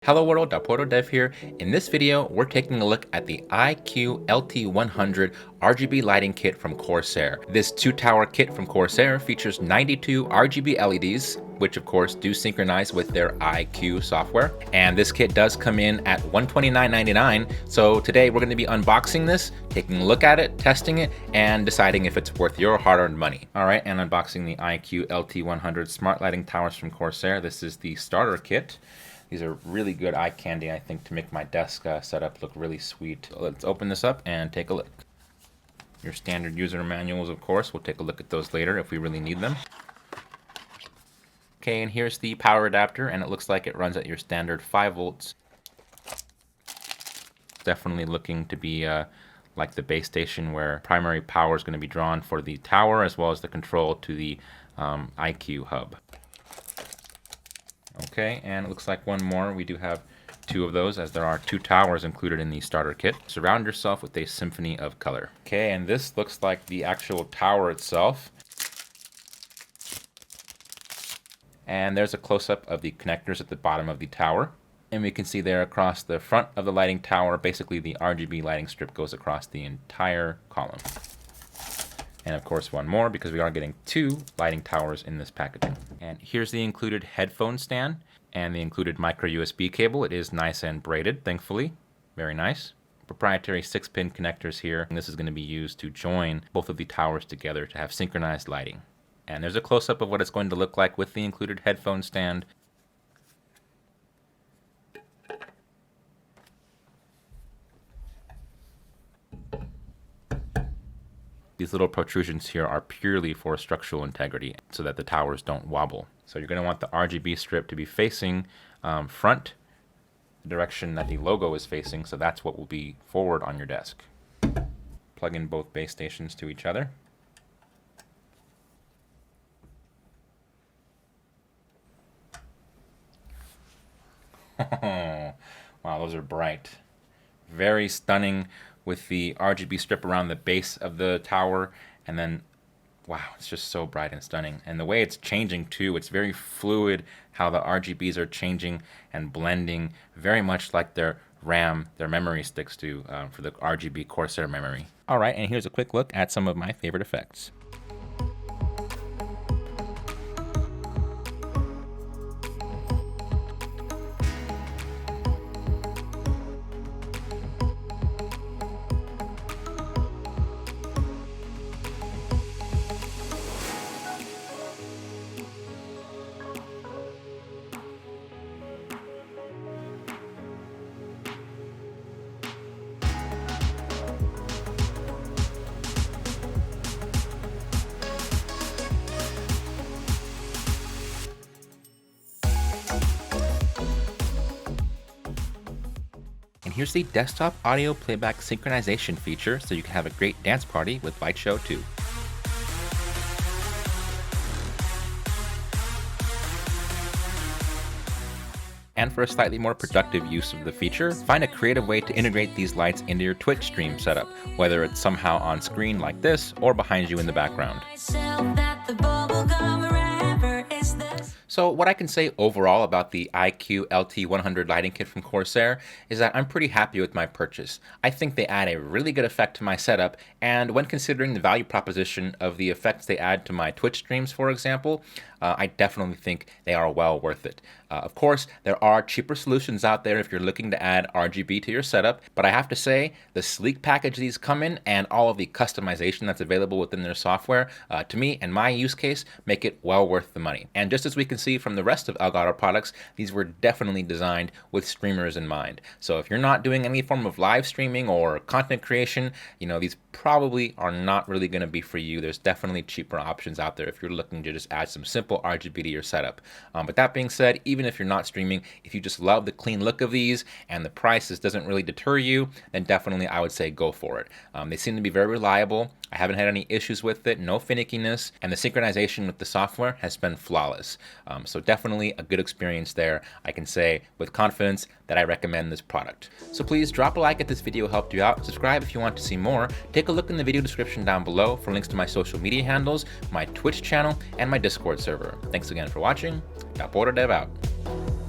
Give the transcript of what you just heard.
Hello world, Dev here. In this video, we're taking a look at the iCUE LT100 RGB lighting kit from Corsair. This two-tower kit from Corsair features 92 RGB LEDs, which of course do synchronize with their iCUE software. And this kit does come in at $129.99. So today we're going to be unboxing this, taking a look at it, testing it, and deciding if it's worth your hard-earned money. All right, and unboxing the iCUE LT100 smart lighting towers from Corsair. This is the starter kit. These are really good eye candy, I think, to make my desk setup look really sweet. So let's open this up and take a look. Your standard user manuals, of course. We'll take a look at those later if we really need them. Okay, and here's the power adapter, and it looks like it runs at your standard 5 volts. Definitely looking to be like the base station where primary power is going to be drawn for the tower as well as the control to the iCUE hub. Okay, and it looks like one more. We do have 2 of those, as there are 2 towers included in the starter kit. Surround yourself with a symphony of color. Okay, and this looks like the actual tower itself. And there's a close-up of the connectors at the bottom of the tower. And we can see there across the front of the lighting tower, basically the RGB lighting strip goes across the entire column. And of course one more, because we are getting 2 lighting towers in this packaging. And here's the included headphone stand and the included micro USB cable. It is nice and braided, thankfully. Very nice. Proprietary 6-pin connectors here. And this is going to be used to join both of the towers together to have synchronized lighting. And there's a close-up of what it's going to look like with the included headphone stand. These little protrusions here are purely for structural integrity so that the towers don't wobble. So you're going to want the RGB strip to be facing front, the direction that the logo is facing, so that's what will be forward on your desk. Plug in both base stations to each other. Wow, those are bright. Very stunning with the RGB strip around the base of the tower, and then wow, it's just so bright and stunning. And the way it's changing too, it's very fluid how the RGBs are changing and blending, very much like their RAM, their memory sticks do for the RGB Corsair memory. All right, and here's a quick look at some of my favorite effects. And here's the desktop audio playback synchronization feature, so you can have a great dance party with Light Show 2. And for a slightly more productive use of the feature, find a creative way to integrate these lights into your Twitch stream setup, whether it's somehow on screen like this or behind you in the background. So what I can say overall about the iCUE LT100 lighting kit from Corsair is that I'm pretty happy with my purchase. I think they add a really good effect to my setup, and when considering the value proposition of the effects they add to my Twitch streams, for example, I definitely think they are well worth it. Of course, there are cheaper solutions out there if you're looking to add RGB to your setup, but I have to say the sleek package these come in and all of the customization that's available within their software, to me and my use case, make it well worth the money. And just as we can see from the rest of Elgato products, these were definitely designed with streamers in mind. So if you're not doing any form of live streaming or content creation, these probably are not really going to be for you. There's definitely cheaper options out there if you're looking to just add some simple RGB to your setup. But that being said, even if you're not streaming, if you just love the clean look of these and the prices doesn't really deter you, then definitely I would say go for it. They seem to be very reliable. I haven't had any issues with it, no finickiness, and the synchronization with the software has been flawless. So definitely a good experience there. I can say with confidence that I recommend this product. So please drop a like if this video helped you out, subscribe if you want to see more, take a look in the video description down below for links to my social media handles, my Twitch channel, and my Discord server. Thanks again for watching. Dev out.